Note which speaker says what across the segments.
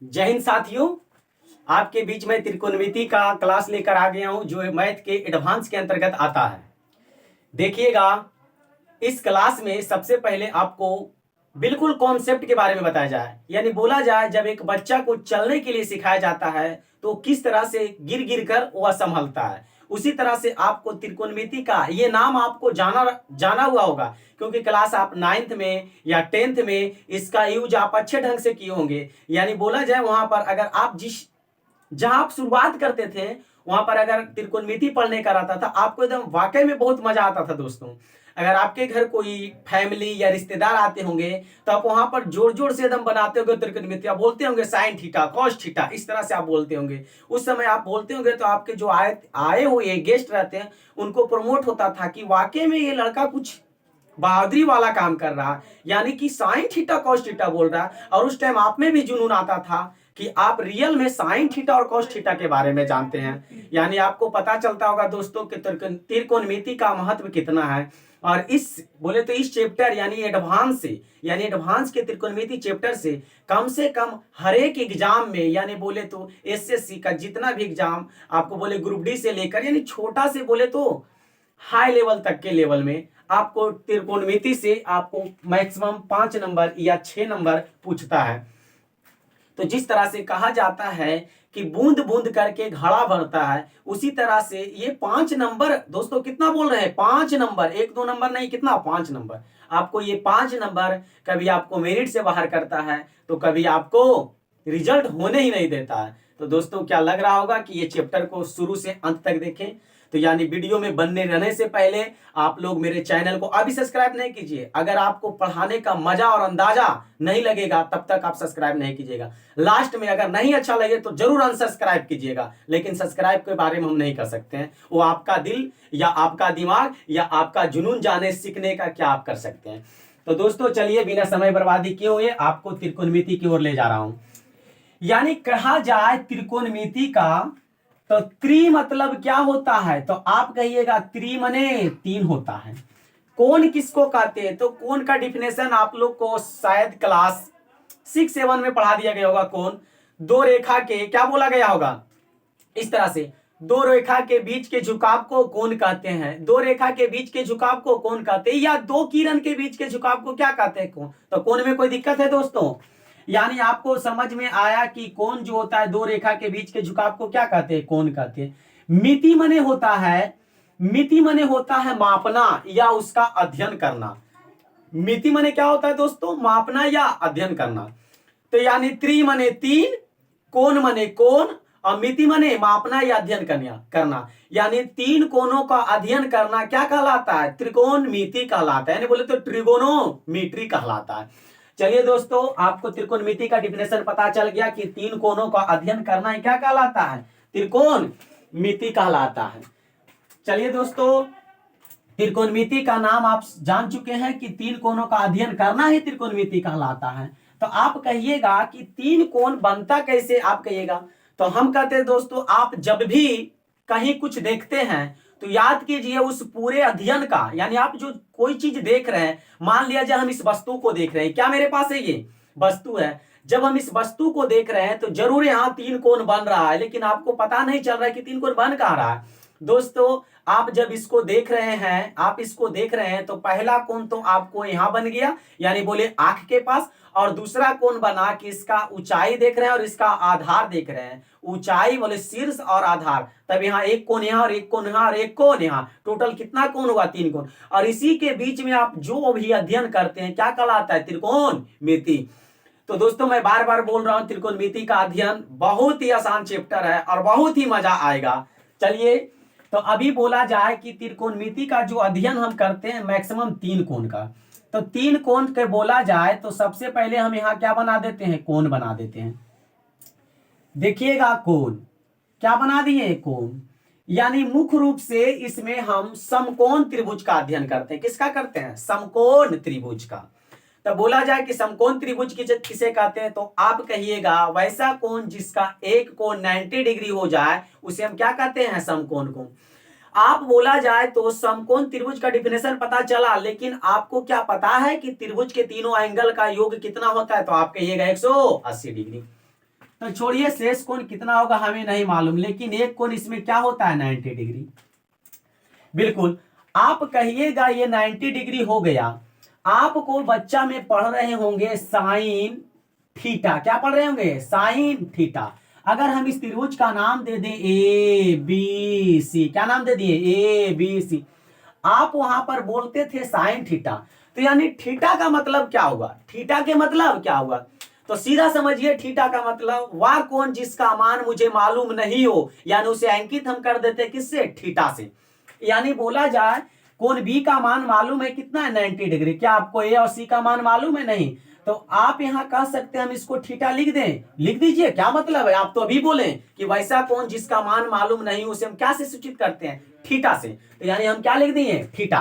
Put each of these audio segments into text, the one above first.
Speaker 1: जय हिंद साथियों। आपके बीच में त्रिकोणमिति का क्लास लेकर आ गया हूं जो मैथ के एडवांस के अंतर्गत आता है। देखिएगा, इस क्लास में सबसे पहले आपको बिल्कुल कॉन्सेप्ट के बारे में बताया जाए, यानी बोला जाए जब एक बच्चा को चलने के लिए सिखाया जाता है तो किस तरह से गिर गिर कर वह संभलता है। उसी तरह से आपको त्रिकोणमिति का ये नाम आपको जाना हुआ होगा, क्योंकि क्लास आप 9th में या 10th में इसका यूज आप अच्छे ढंग से किए होंगे। यानी बोला जाए वहां पर अगर आप जहां आप शुरुआत करते थे वहां पर अगर त्रिकोणमिति पढ़ने का रहता था आपको एकदम वाकई में बहुत मजा आता था। दोस्तों, अगर आपके घर कोई फैमिली या रिश्तेदार आते होंगे तो आप वहां पर जोर जोर से एकदम बनाते होंगे त्रिकोणमिति, आप बोलते होंगे साइन थीटा कॉस थीटा, इस तरह से आप बोलते होंगे। उस समय आप बोलते होंगे तो आपके जो आए हुए गेस्ट रहते हैं उनको प्रमोट होता था कि वाकई में ये लड़का कुछ बहादुरी वाला काम कर रहा, यानी कि साइन थीटा कॉस थीटा बोल रहा। और उस टाइम आप में भी जुनून आता था कि आप रियल में साइन थीटा और कॉस थीटा के बारे में जानते हैं। यानी आपको पता चलता होगा दोस्तों कि त्रिकोणमिति का महत्व कितना है। और इस बोले तो इस चैप्टर यानी एडवांस के त्रिकोणमिति चैप्टर से कम हर एक एग्जाम में, यानी बोले तो एसएससी का जितना भी एग्जाम आपको बोले ग्रुप डी से लेकर यानी छोटा से बोले तो हाई लेवल तक के लेवल में आपको त्रिकोणमिति से आपको मैक्सिमम 5 नंबर या 6 नंबर पूछता है। तो जिस तरह से कहा जाता है कि बूंद बूंद करके घड़ा भरता है, उसी तरह से ये 5 नंबर दोस्तों कितना बोल रहे हैं, 5 नंबर, 1-2 नंबर नहीं, कितना 5 नंबर। आपको ये 5 नंबर कभी आपको मेरिट से बाहर करता है तो कभी आपको रिजल्ट होने ही नहीं देता है। तो दोस्तों क्या लग रहा होगा कि ये चैप्टर को शुरू से अंत तक देखें। तो यानी वीडियो में बनने रहने से पहले आप लोग मेरे चैनल को अभी सब्सक्राइब नहीं कीजिए। अगर आपको पढ़ाने का मजा और अंदाजा नहीं लगेगा तब तक आप सब्सक्राइब नहीं कीजिएगा। लास्ट में अगर नहीं अच्छा लगे तो जरूर अनसब्सक्राइब कीजिएगा, लेकिन सब्सक्राइब के बारे में हम नहीं कर सकते हैं। वो आपका दिल या आपका दिमाग या आपका जुनून जाने सीखने का क्या आप कर सकते हैं। तो दोस्तों चलिए बिना समय बर्बादी किए हुए आपको त्रिकोणमिति की ओर ले जा रहा हूं। यानी कहा जाए त्रिकोणमिति का तो त्रि मतलब क्या होता है, तो आप कहिएगा त्रि मने 3 होता है। कोण किसको कहते हैं, तो कोण का डिफिनेशन आप लोग को शायद क्लास 6-7 में पढ़ा दिया गया होगा। कोण दो रेखा के क्या बोला गया होगा, इस तरह से दो रेखा के बीच के झुकाव को कोण कहते हैं। दो रेखा के बीच के झुकाव को कोण कहते हैं, या दो किरण के बीच के झुकाव को क्या कहते हैं, कोण। तो कोण में कोई दिक्कत है दोस्तों? यानी आपको समझ में आया कि कोण जो होता है दो रेखा के बीच के झुकाव को क्या कहते हैं, कोण कहते हैं। मिति मने होता है मापना या उसका अध्ययन करना। मिति मने क्या होता है दोस्तों, मापना या अध्ययन करना। तो यानी त्रि मने 3, कोण मने कोण, और मिति मने मापना या अध्ययन करना। यानी 3 कोणों का अध्ययन करना क्या कहलाता है, त्रिकोणमिति कहलाता है, यानी बोले तो ट्रिगोनोमेट्री कहलाता है। चलिए दोस्तों, आपको त्रिकोणमिति का डिफिनेशन पता चल गया कि 3 कोणों का अध्ययन करना क्या कहलाता है, त्रिकोणमिति कहलाता है। चलिए दोस्तों, त्रिकोणमिति का नाम आप जान चुके हैं कि 3 कोणों का अध्ययन करना ही त्रिकोणमिति कहलाता है। तो आप कहिएगा कि 3 कोण बनता कैसे, आप कहिएगा। तो हम कहते हैं दोस्तों, आप जब भी कहीं कुछ देखते हैं तो याद कीजिए उस पूरे अध्ययन का, यानी आप जो कोई चीज देख रहे हैं, मान लिया जाए हम इस वस्तु को देख रहे हैं, क्या मेरे पास है ये वस्तु है। जब हम इस वस्तु को देख रहे हैं तो जरूर यहाँ 3 कोण बन रहा है, लेकिन आपको पता नहीं चल रहा है कि 3 कोण बन कहाँ रहा है। दोस्तों आप जब इसको देख रहे हैं, तो पहला कोण तो आपको यहां बन गया, यानी बोले आंख के पास, और दूसरा कोण बना कि इसका ऊंचाई देख रहे हैं और इसका आधार देख रहे हैं। ऊंचाई बोले शीर्ष और आधार, तब यहाँ एक कोण यहाँ और एक कोण यहाँ और एक कोण यहाँ, टोटल कितना कोण हुआ, 3 कोण। और इसी के बीच में आप जो भी अध्ययन करते हैं क्या कहलाता है, त्रिकोणमिति। तो दोस्तों मैं बार बार बोल रहा हूं, त्रिकोणमिति का अध्ययन बहुत ही आसान चैप्टर है और बहुत ही मजा आएगा। चलिए, तो अभी बोला जाए कि त्रिकोणमिति का जो अध्ययन हम करते हैं मैक्सिमम 3 कोण का, तो 3 कोण के बोला जाए तो सबसे पहले हम यहाँ क्या बना देते हैं, कोण बना देते हैं। देखिएगा कोण क्या बना दिए, कोण। यानी मुख्य रूप से इसमें हम समकोण त्रिभुज का अध्ययन करते हैं। किसका करते हैं, समकोण त्रिभुज का। तो बोला जाए कि समकोण त्रिभुज किसे कहते हैं, तो आप कहिएगा वैसा कोण जिसका एक कोण 90 डिग्री हो जाए उसे हम क्या कहते हैं, समकोण कोण। आप बोला जाए तो समकोण त्रिभुज का डिफिनेशन पता चला, लेकिन आपको क्या पता है कि त्रिभुज के तीनों एंगल का योग कितना होता है, तो आप कहिएगा 180 डिग्री। तो छोड़िए शेष कोण कितना होगा हमें नहीं मालूम, लेकिन एक कोण इसमें क्या होता है 90 डिग्री। बिल्कुल, आप कहिएगा ये 90 डिग्री हो गया। आपको बच्चा में पढ़ रहे होंगे साइन थीटा, क्या पढ़ रहे होंगे साइन थीटा। अगर हम इस त्रिभुज का नाम दे दें ए बी सी, क्या नाम दे दिए ए बी सी, आप वहां पर बोलते थे साइन थीटा, तो यानी थीटा का मतलब क्या हुआ, थीटा के मतलब क्या हुआ, तो सीधा समझिए थीटा का मतलब वह कोण जिसका मान मुझे मालूम नहीं हो, यानी उसे अंकित हम कर देते किससे, थीटा से। यानी बोला जाए कोण बी का मान मालूम है कितना है 90 डिग्री, क्या आपको ए और सी का मान मालूम है, नहीं, तो आप यहां कह सकते हैं हम इसको थीटा लिख दें, लिख दीजिए, क्या मतलब है, आप तो अभी बोले कि वैसा कोण जिसका मान मालूम नहीं उसे हम क्या से सूचित करते हैं, थीटा से, तो यानी हम क्या लिख दिए थीटा।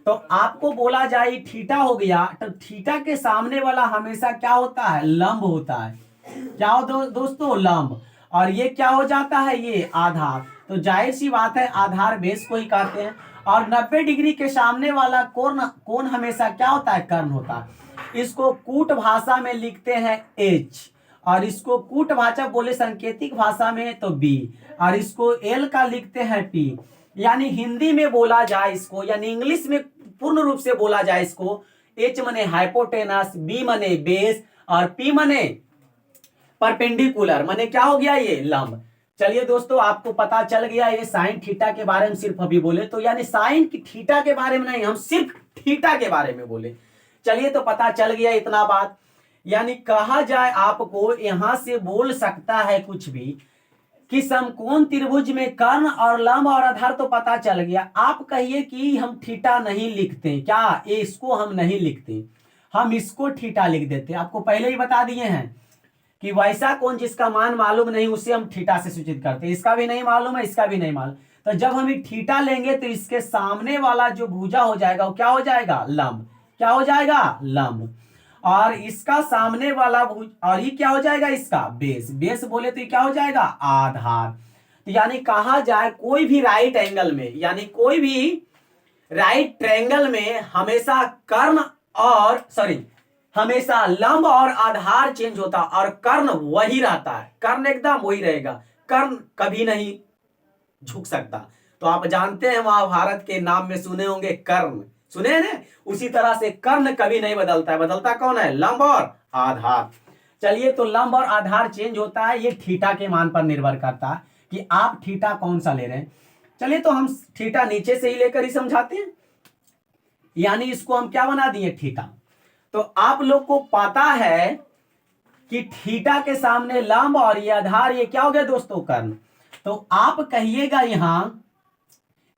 Speaker 1: तो आपको बोला जाए थीटा हो गया, तो थीटा के सामने वाला हमेशा क्या होता है, लंब होता है, क्या हो दोस्तों लंब, और ये क्या हो जाता है ये आधार, तो जाहिर सी बात है आधार बेस को ही कहते हैं। और 90 डिग्री के सामने वाला कोण हमेशा क्या होता है, कर्ण होता है। इसको कूट भाषा में लिखते हैं एच, और इसको कूट भाषा बोले सांकेतिक भाषा में तो बी, और इसको एल का लिखते हैं पी। यानी हिंदी में बोला जाए इसको, यानी इंग्लिश में पूर्ण रूप से बोला जाए इसको, एच मने हाइपोटेनस, बी मने बेस, और पी मने परपेंडिकुलर, मने क्या हो गया ये लंब। चलिए दोस्तों आपको पता चल गया ये साइन थीटा के बारे में सिर्फ अभी बोले, तो यानी साइन की थीटा के बारे में नहीं, हम सिर्फ थीटा के बारे में बोले। चलिए तो पता चल गया इतना बात। यानी कहा जाए आपको यहां से बोल सकता है कुछ भी कि समकोण त्रिभुज में कर्ण और लंब और आधार तो पता चल गया। आप कहिए कि हम थीटा नहीं लिखते, क्या ये इसको हम नहीं लिखते, हम इसको थीटा लिख देते। आपको पहले ही बता दिए हैं कि वैसा कोण जिसका मान मालूम नहीं उसे हम थीटा से सूचित करते हैं, इसका भी नहीं मालूम है, इसका भी नहीं मालूम, तो जब हम थीटा लेंगे तो इसके सामने वाला जो भुजा हो जाएगा वो क्या हो जाएगा, लंब, क्या हो जाएगा लंब, और इसका सामने वाला भुज, और ये क्या हो जाएगा इसका बेस, बेस बोले तो ये क्या हो जाएगा आधार। तो यानी कहा जाए कोई भी राइट एंगल में, यानी कोई भी राइट ट्रायंगल में हमेशा कर्ण और हमेशा लंब और आधार चेंज होता है, और कर्ण वही रहता है, कर्ण एकदम वही रहेगा, कर्ण कभी नहीं झुक सकता। तो आप जानते हैं महाभारत के नाम में सुने होंगे कर्ण, सुने हैं ना, उसी तरह से कर्ण कभी नहीं बदलता है, बदलता कौन है, लंब और आधार। चलिए तो लंब और आधार चेंज होता है, ये थीटा के मान पर निर्भर करता है कि आप थीटा कौन सा ले रहे हैं। चलिए तो हम थीटा नीचे से ही लेकर ही समझाते हैं, यानी इसको हम क्या बना दिए थीटा। तो आप लोग को पता है कि थीटा के सामने लंब और ये आधार, ये क्या हो गया दोस्तों कर्ण। तो आप कहिएगा यहां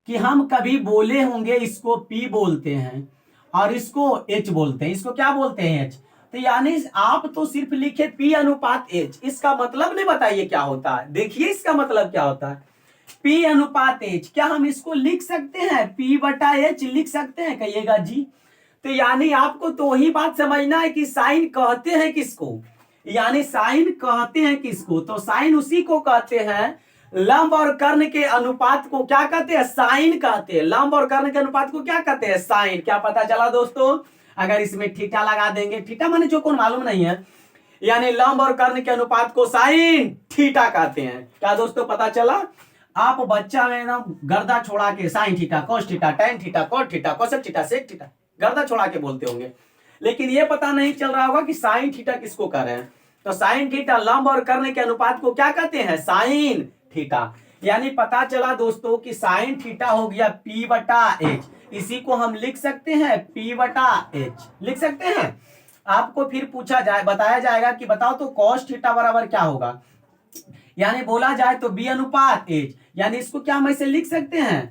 Speaker 1: कि हम कभी बोले होंगे इसको P बोलते हैं और इसको H बोलते हैं, इसको क्या बोलते हैं H, तो यानी आप तो सिर्फ लिखे P अनुपात H, इसका मतलब नहीं बताइए क्या होता है, देखिए इसका मतलब क्या होता है P अनुपात H, क्या हम इसको लिख सकते हैं P बटा H लिख सकते हैं, कहिएगा जी। तो यानी आपको तो वही बात समझना है कि साइन कहते हैं किसको, यानी साइन कहते हैं किसको, तो साइन उसी को कहते हैं, लंब और कर्ण के अनुपात को क्या कहते हैं, साइन कहते हैं, लंब और कर्ण के अनुपात को क्या कहते हैं, साइन। क्या पता चला दोस्तों, अगर इसमें थीटा लगा देंगे, थीटा माने जो कोण मालूम नहीं है, यानी लंब और कर्ण के अनुपात को साइन थीटा कहते हैं। क्या दोस्तों पता चला, आप बच्चा में ना गर्दा छोड़ा के sine theta, cos theta, tan theta, cot theta, cosec theta, sec theta गर्दा छोड़ा के बोलते होंगे, लेकिन ये पता नहीं चल रहा होगा कि साइन थीटा किसको कह रहे हैं। तो साइन थीटा लंब और कर्ण के अनुपात को क्या कहते हैं, साइन थीटा। यानी पता चला दोस्तों कि साइन थीटा हो गया P बटा H, इसी को हम लिख सकते हैं P बटा H लिख सकते हैं। आपको फिर पूछा जाए, बताया जाएगा कि बताओ तो cos थीटा बराबर क्या होगा, यानी बोला जाए तो B अनुपात H, यानी इसको क्या हम ऐसे लिख सकते हैं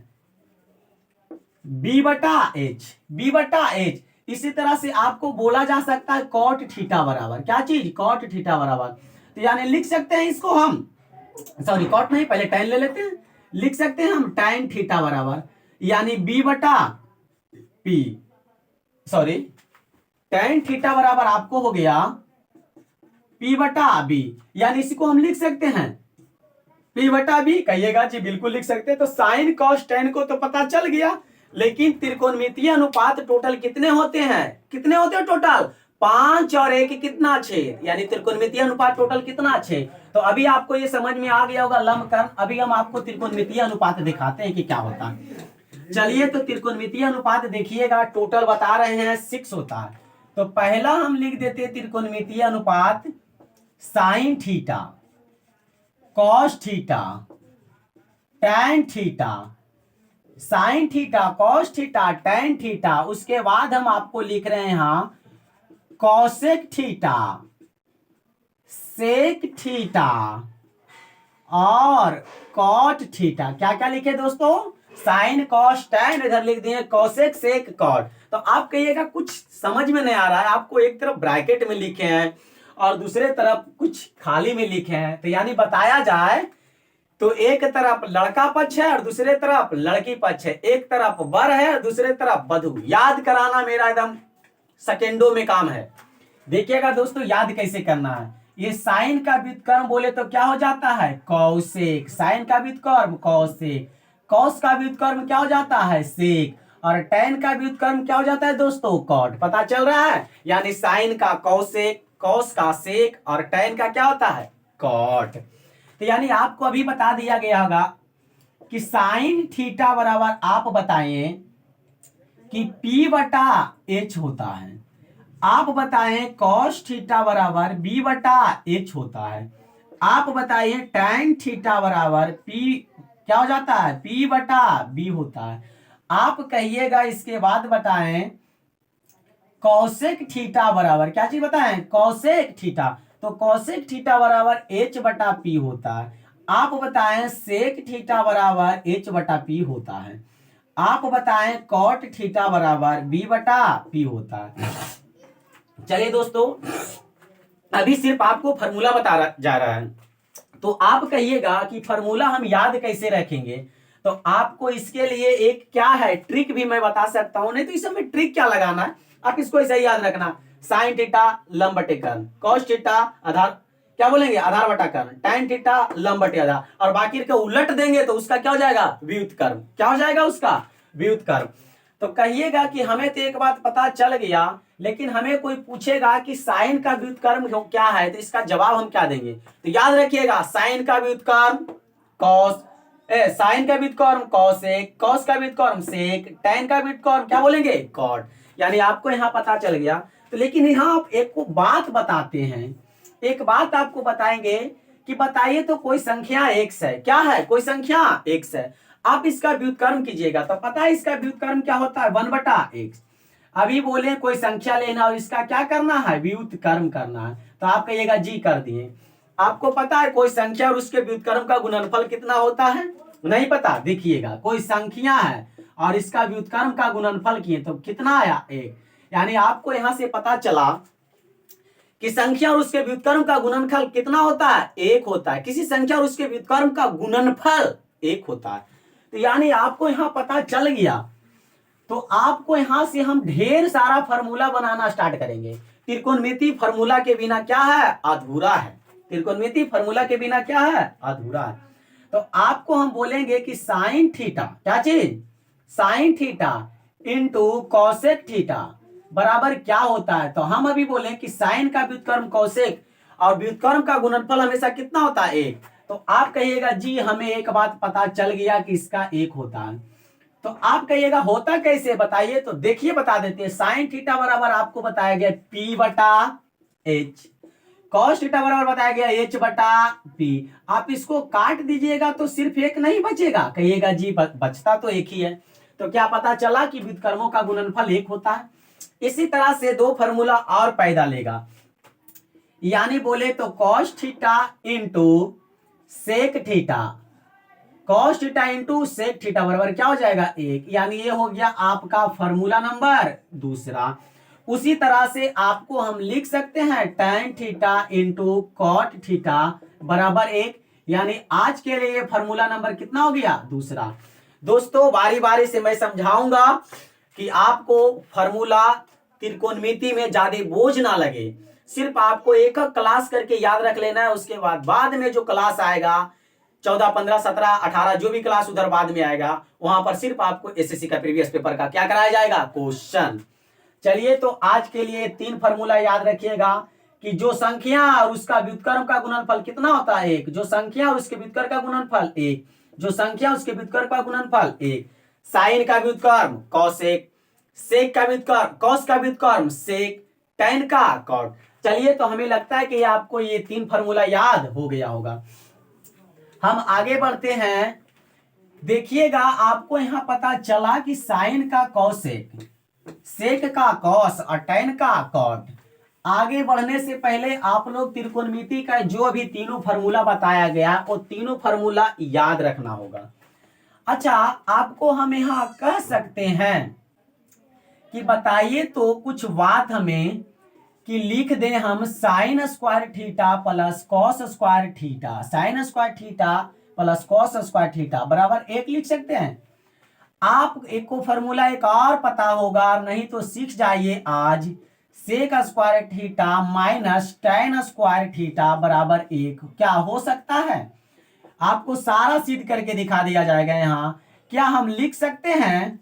Speaker 1: B बटा H, B बटा H। इसी तरह से आपको बोला जा सकता है cot थीटा बराबर क्या चीज, cot थीटा बराबर, तो यानी लिख सकते हैं इसको हम, कॉट नहीं पहले टैन ले लेते हैं, लिख सकते हैं हम टैन थीटा बराबर, यानी B बटा P, टैन थीटा बराबर आपको हो गया P बटा B, यानी इसी को हम लिख सकते हैं P बटा B, कहिएगा जी बिल्कुल लिख सकते हैं। तो साइन कॉस टैन को तो पता चल गया, लेकिन त्रिकोणमितीय अनुपात टोटल कितने होते हैं, कितने होते हैं टोटल 5 और 1 कितना 6, यानी त्रिकोणमितीय अनुपात टोटल कितना 6। तो अभी आपको ये समझ में आ गया होगा लंबकर्ण। अभी हम आपको त्रिकोणमितीय अनुपात दिखाते हैं कि क्या होता है। चलिए, तो त्रिकोणमितीय अनुपात देखिएगा, टोटल बता रहे हैं 6 होता है। तो पहला हम लिख देते हैं त्रिकोणमितीय अनुपात sine theta, cos theta, tan theta, sine theta, cos theta, tan theta. उसके बाद हम आपको लिख रहे हैं यहां कॉसेक थीटा, सेक थीटा और कॉट थीटा। क्या क्या लिखे दोस्तों? साइन, कॉस, टैन, इधर लिख दिए कॉसेक, सेक, कॉट। तो आप कहिएगा कुछ समझ में नहीं आ रहा है, आपको एक तरफ ब्रैकेट में लिखे हैं और दूसरे तरफ कुछ खाली में लिखे हैं। तो यानी बताया जाए तो एक तरफ लड़का पक्ष है और दूसरे तरफ लड़की पक्ष है, एक तरफ वर है और दूसरे तरफ वधू। याद कराना मेरा एकदम सेकेंडों में काम है। देखिएगा दोस्तों, याद कैसे करना है। ये साइन का व्युत्क्रम बोले तो क्या हो जाता है? कौशिक। साइन का व्युत्क्रम कौशिक, कॉस का व्युत्क्रम क्या हो जाता है? सेक, और टैन का व्युत्क्रम क्या हो जाता है दोस्तों? कॉट। पता चल रहा है? यानी साइन का कौशिक, कॉस का सेक और टैन का क्या होता है? कॉट। तो यानी आपको अभी बता दिया गया होगा कि साइन थीटा बराबर आप बताएं कि P बटा H होता है। आप बताएं कॉस थीटा बराबर B बटा H होता है। आप बताइए टैन थीटा बराबर P क्या हो जाता है? P बटा B होता है। आप कहिएगा इसके बाद बताएं कॉसेक थीटा बराबर क्या चीज बताएं? Cosec theta. तो कॉसेक थीटा बराबर H बटा P होता है। आप बताएं सेक थीटा बराबर H बटा P होता है। आप बताएं कॉट थीटा बराबर B बटा P होता है। चलिए दोस्तों, अभी सिर्फ आपको फॉर्मूला बता जा रहा है। तो आप कहिएगा कि फॉर्मूला हम याद कैसे रखेंगे। तो आपको इसके लिए एक क्या है ट्रिक भी मैं बता सकता हूं। नहीं तो इसमें ट्रिक क्या लगाना है, आप इसको ऐसे ही याद रखना। साइन थीटा लंब बटे कर्ण, कॉस थीटा आधार क्या बोलेंगे? आधार बटा कर्ण, टैन थीटा लंब बटे आधार, और बाकी के उलट देंगे तो उसका क्या हो जाएगा? व्युत्क्रम। क्या हो जाएगा उसका? व्युत्क्रम। तो कहिएगा कि हमें तो एक बात पता चल गया, लेकिन हमें कोई पूछेगा कि साइन का व्युत्क्रम क्या है, तो इसका जवाब हम क्या देंगे? तो याद रखिएगा, साइन का व्युत्क्रम कॉस, साइन का व्युत्क्रम कॉसेक, कॉस का व्युत्क्रम सेक, टैन का व्युत्क्रम क्या बोलेंगे? कॉट। यानी आपको यहां पता चल गया। तो लेकिन यहां आप एक को बात बताते हैं, एक बात आपको बताएंगे कि बताइए तो कोई संख्या x है। क्या है? कोई संख्या x है। आप इसका व्युत्क्रम कीजिएगा तो पता है इसका व्युत्क्रम क्या होता है? 1 बटा x। अभी बोले कोई संख्या लेना और इसका क्या करना है? व्युत्क्रम करना है। तो आप कहिएगा जी कर दिए। आपको पता है कोई संख्या और उसके व्युत्क्रम का गुणनफल कितना होता है? नहीं पता? देखिएगा, कोई संख्या है और इसका व्युत्क्रम का गुणनफल किए तो कितना आया? 1। यानी आपको यहां से पता चला कि संख्या और उसके व्युत्क्रम का गुणनफल कितना होता है? 1 होता है। किसी संख्या और उसके व्युत्क्रम का गुणनफल 1 होता है। तो यानी आपको यहां पता चल गया। तो आपको यहां से हम ढेर सारा फार्मूला बनाना स्टार्ट करेंगे। त्रिकोणमिति फार्मूला के बिना क्या है? अधूरा है। त्रिकोणमिति फार्मूला के बिना क्या है? अधूरा है। तो आपको हम बोलेंगे कि साइन थीटा, क्या चीज? Sine theta into cosec theta बराबर क्या होता है? तो हम अभी बोले कि साइन का व्युत्क्रम कॉसेक और व्युत्क्रम का गुणनफल हमेशा कितना होता है? 1। तो आप कहिएगा जी हमें एक बात पता चल गया कि इसका 1 होता है। तो आप कहिएगा होता कैसे बताइए? तो देखिए बता देते हैं। साइन थीटा बराबर आपको बताया गया P बटा H, कॉस थीटा बराबर बताया गया H बटा P। आप इसको काट दीजिएगा तो सिर्फ 1 नहीं बचेगा। कहिएगा जी बचता तो 1 ही है। तो क्या पता चला कि व्युत्क्रमों का गुणनफल 1 होता है। इसी तरह से 2 फार्मूला और पैदा लेगा। यानी बोले तो cos theta into sec theta, cos theta into sec theta बराबर क्या हो जाएगा? 1। यानी ये हो गया आपका फार्मूला नंबर 2। उसी तरह से आपको हम लिख सकते हैं tan theta into cot theta बराबर 1। यानी आज के लिए फार्मूला नंबर कितना हो गया? 2। दोस्तों बारी बारी से मैं समझाऊंगा कि आपको फार्मूला त्रिकोणमिति में ज्यादा बोझ ना लगे। सिर्फ आपको एक क्लास करके याद रख लेना है। उसके बाद में जो क्लास आएगा 14, 15, 17, 18 जो भी क्लास उधर बाद में आएगा, वहां पर सिर्फ आपको एसएससी का प्रीवियस पेपर का क्या कराया जाएगा? क्वेश्चन। चलिए तो आज के लिए 3 फॉर्मूला याद रखिएगा कि जो संख्या और उसका व्युत्क्रम का गुणनफल कितना होता है 1, जो संख्या और उसके व्युत्क्रम का गुणनफल 1, जो संख्या उसके व्युत्क्रम का गुणनफल 1, साइन का व्युत्क्रम कॉसेक, सेक का व्युत्क्रम कॉस का व्युत्क्रम सेक, tan का कॉट। चलिए तो हमें लगता है कि आपको ये 3 फॉर्मूला याद हो गया होगा। हम आगे बढ़ते हैं। देखिएगा आपको यहां पता चला कि साइन का कॉसेक, सेक का कॉस और tan का कॉट। आगे बढ़ने से पहले आप लोग त्रिकोणमिति का जो भी तीनों फॉर्मूला बताया गया वो तीनों फॉर्मूला याद रखना होगा। अच्छा, आपको हम यहां कह सकते हैं कि बताइए तो कुछ बात हमें कि लिख दें हम sine square theta plus cos square theta, sine square theta plus cos square theta बराबर 1 लिख सकते हैं। आप एक को फॉर्मूला एक और पता होगा, नहीं तो सीख जाइए आज, sec square theta minus tan square theta बराबर 1 क्या हो सकता है। आपको सारा सिद्ध करके दिखा दिया जाएगा। यहां क्या हम लिख सकते हैं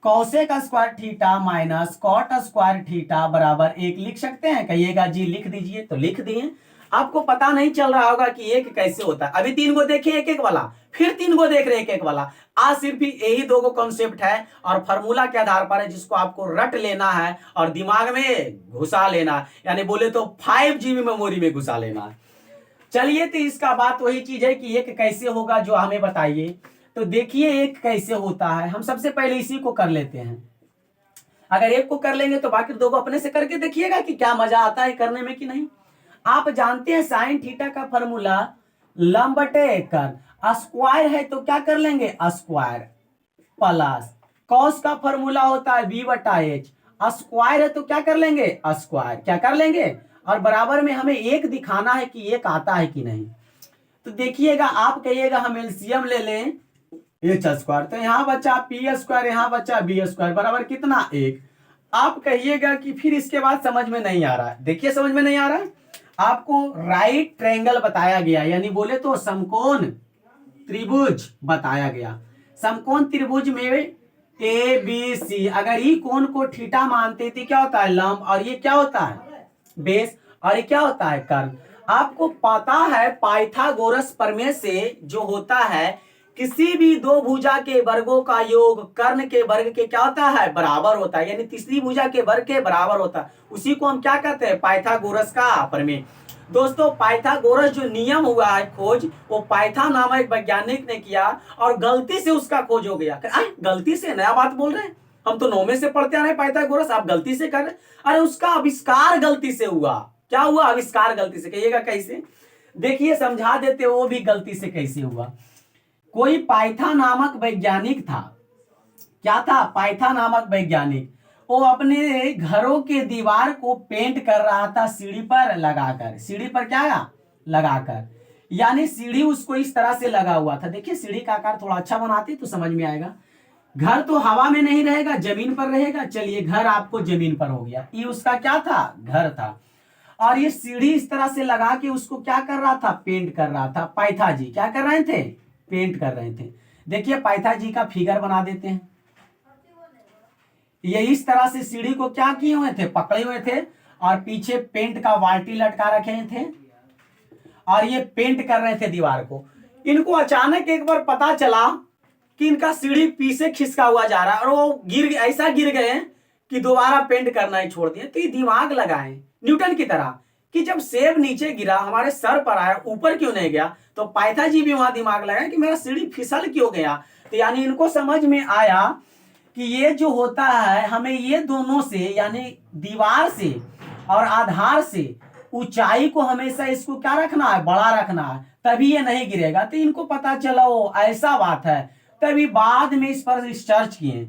Speaker 1: cosec square theta minus cot square theta बराबर 1 लिख सकते हैं? कहिएगा जी लिख दीजिए। तो लिख दिए। आपको पता नहीं चल रहा होगा कि एक कैसे होता है। अभी 3 को देखे एक एक वाला, फिर 3 को देख रहे एक एक वाला। आज सिर्फ यही 2 को कॉन्सेप्ट है और फॉर्मूला के आधार पर है जिसको आपको रट लेना है और दिमाग में घुसा लेना, यानी बोले तो 5 GB मेमोरी में घुसा लेना। चलिए तो इसका बात वही चीज है कि एक कैसे होगा जो हमें बताइए। तो देखिए एक कैसे होता है, हम सबसे पहले इसी को कर लेते हैं। अगर एक को कर लेंगे तो बाकी 2 को अपने से करके देखिएगा कि क्या मजा आता है करने में कि नहीं। आप जानते हैं साइन थीटा का फॉर्मूला लंब बटे कर, स्क्वायर है तो क्या कर लेंगे स्क्वायर, प्लस कॉस का फॉर्मूला होता है b बटा एच, स्क्वायर है तो क्या कर लेंगे स्क्वायर, क्या कर लेंगे, और बराबर में हमें एक दिखाना है कि एक आता है कि नहीं। तो देखिएगा आप कहिएगा हम एलसीएम ले लें एच स्क्वायर, तो यहाँ बचा पी स्क्वायर, यहाँ बचा बी स्क्वायर बराबर कितना 1। आप कहिएगा कि फिर इसके बाद समझ में नहीं आ रहा है। देखिए समझ में नहीं आ रहा है, आपको राइट ट्रायंगल बताया गया, यानी बोले तो समकोण त्रिभुज बताया गया। समकोण त्रिभुज में ए बी सी, अगर ई कोण को थीटा मानते थे क्या होता है लंब, और ये क्या होता है बेस, और ये क्या होता है कर्ण। आपको पता है पाइथागोरस प्रमेय से जो होता है किसी भी 2 भुजा के वर्गों का योग कर्ण के वर्ग के क्या होता है बराबर होता है, यानी तीसरी भुजा के वर्ग के बराबर होता है। उसी को हम क्या कहते हैं पाइथागोरस का प्रमेय। दोस्तों पाइथागोरस जो नियम हुआ है खोज, वो पाइथा नामक एक वैज्ञानिक ने किया और गलती से उसका खोज हो गया। गलती से नया बात बोल रहे हैं, हम तो 9वें से पढ़ते आ रहे हैं पाइथागोरस, आप गलती से कर रहे हैं। अरे उसका आविष्कार गलती से हुआ। क्या हुआ आविष्कार गलती से, कहिएगा कैसे। देखिए समझा देते वो भी गलती से कैसे हुआ। कोई पाइथा नामक वैज्ञानिक था, क्या था पाइथा नामक वैज्ञानिक, वो अपने घरों के दीवार को पेंट कर रहा था सीढ़ी पर लगाकर, सीढ़ी पर क्या लगाकर, यानी सीढ़ी उसको इस तरह से लगा हुआ था। देखिए सीढ़ी का आकार थोड़ा अच्छा बनाते तो समझ में आएगा। घर तो हवा में नहीं रहेगा जमीन पर रहेगा। चलिए घर आपको जमीन पर हो गया, ये उसका क्या था घर था, और ये सीढ़ी इस तरह से लगा के उसको क्या कर रहा था पेंट कर रहा था। पाइथा जी क्या कर रहे थे पेंट कर रहे थे। देखिए पाइथा जी का फिगर बना देते हैं। ये इस तरह से सीढ़ी को क्या किए हुए थे पकड़े हुए थे और पीछे पेंट का बाल्टी लटका रखे थे और ये पेंट कर रहे थे दीवार को। इनको अचानक एक बार पता चला कि इनका सीढ़ी पीछे खिसका हुआ जा रहा है और वो ऐसा गिर गए कि दोबारा पेंट करना ही छोड़ दिया। तो ये दिमाग लगाए न्यूटन की तरह कि जब सेब नीचे गिरा हमारे सर पर आया ऊपर क्यों नहीं गया। तो पाइथा जी भी वहां दिमाग लगाए कि मेरा सीढ़ी फिसल क्यों गया। तो यानी इनको समझ में आया कि ये जो होता है हमें ये दोनों से यानी दीवार से और आधार से ऊंचाई को हमेशा इसको क्या रखना है बड़ा रखना है, तभी ये नहीं गिरेगा। तो इनको पता चला वो ऐसा बात है, तभी बाद में इस पर रिसर्च किए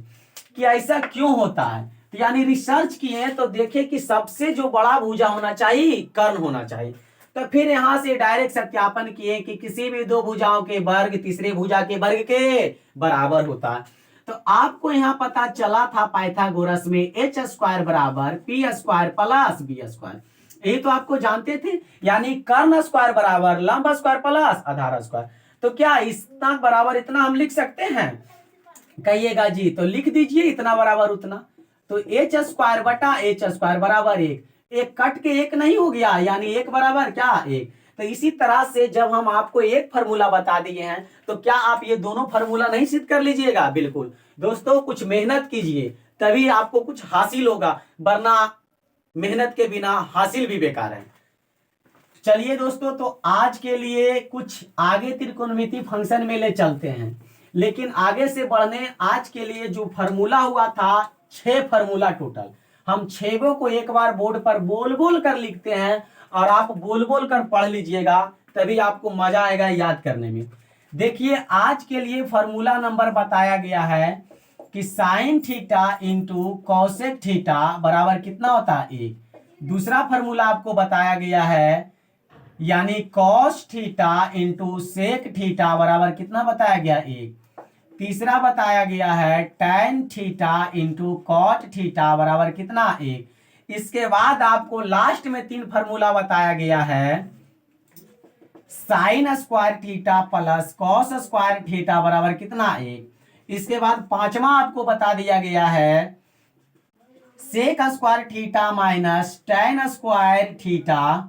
Speaker 1: कि ऐसा क्यों होता है। तो यानी रिसर्च किए तो देखे कि सबसे जो बड़ा भुजा होना चाहिए कर्ण होना चाहिए। तो फिर यहां से डायरेक्ट सत्यापन किए कि किसी भी 2 भुजाओं के वर्ग तीसरे भुजा के वर्ग के बराबर होता है। तो आपको यहां पता चला था पाइथागोरस में एच स्क्वायर बराबर P square plus B square, यही तो आपको जानते थे। यानी कर्ण स्क्वायर बराबर लंब स्क्वायर प्लस आधार स्क्वायर। तो क्या इतना बराबर इतना हम लिख सकते हैं, कहिएगा जी। तो लिख दीजिए इतना बराबर उतना। तो एच स्क्वायर बटा एच स्क्वायर बराबर एक, एक कट के एक नहीं हो गया, यानी एक बराबर क्या एक। तो इसी तरह से जब हम आपको एक फार्मूला बता दिए हैं तो क्या आप ये दोनों फार्मूला नहीं सिद्ध कर लीजिएगा। बिल्कुल दोस्तों, कुछ मेहनत कीजिए तभी आपको कुछ हासिल होगा, वरना मेहनत के बिना हासिल भी बेकार है। चलिए दोस्तों, तो आज के लिए कुछ आगे त्रिकोणमिति फंक्शन में ले चलते हैं, लेकिन आगे से बढ़ने आज के लिए जो फार्मूला हुआ था 6 फार्मूला टोटल, हम 6 को एक बार बोर्ड पर बोल बोल कर लिखते हैं और आप बोल बोल कर पढ़ लीजिएगा, तभी आपको मजा आएगा याद करने में। देखिए आज के लिए फार्मूला नंबर बताया गया है कि sine theta into cosec theta बराबर कितना होता है एक। दूसरा फार्मूला आपको बताया गया है यानी cos theta into sec theta बराबर कितना बताया गया एक। तीसरा बताया गया है tan theta into cot theta बराबर कितना एक। इसके बाद आपको लास्ट में 3 फार्मूला बताया गया है sine square theta plus cos square theta बराबर कितना एक। इसके बाद 5वां आपको बता दिया गया है sec square theta minus tan square theta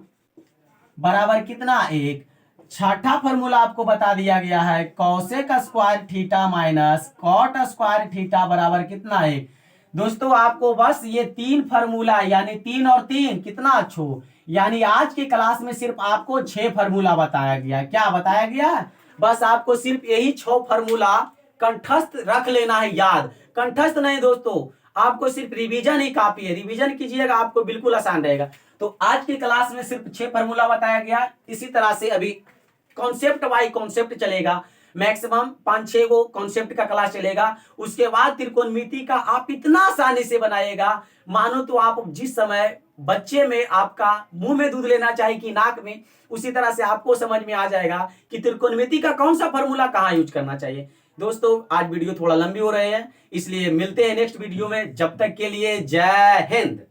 Speaker 1: बराबर कितना एक। छठा फार्मूला आपको बता दिया गया है cosec square theta minus cot square theta बराबर कितना एक। दोस्तों आपको बस ये 3 फार्मूला यानी 3 और 3 कितना अच्छो, यानी आज की क्लास में सिर्फ आपको 6 फार्मूला बताया गया। क्या बताया गया? बस आपको सिर्फ यही 6 फार्मूला कंठस्थ रख लेना है याद, कंठस्थ नहीं दोस्तों, आपको सिर्फ रिवीजन ही काफी है, रिवीजन कीजिएगा आपको बिल्कुल आसान रहेगा। तो आज की क्लास में सिर्फ 6 फार्मूला बताया गया। इसी तरह से अभी कॉन्सेप्ट बाय कॉन्सेप्ट चलेगा, मैक्सिमम 5-6 वो कॉन्सेप्ट का क्लास चलेगा। उसके बाद त्रिकोणमिति का आप इतना आसानी से बनाएगा, मानो तो आप जिस समय बच्चे में आपका मुंह में दूध लेना चाहिए कि नाक में, उसी तरह से आपको समझ में आ जाएगा कि त्रिकोणमिति का कौन सा फार्मूला कहाँ यूज करना चाहिए। दोस्तों आज वीडियो थोड़ा लंबी हो रहे हैं, इसलिए मिलते हैं नेक्स्ट वीडियो में। जब तक के लिए जय हिंद।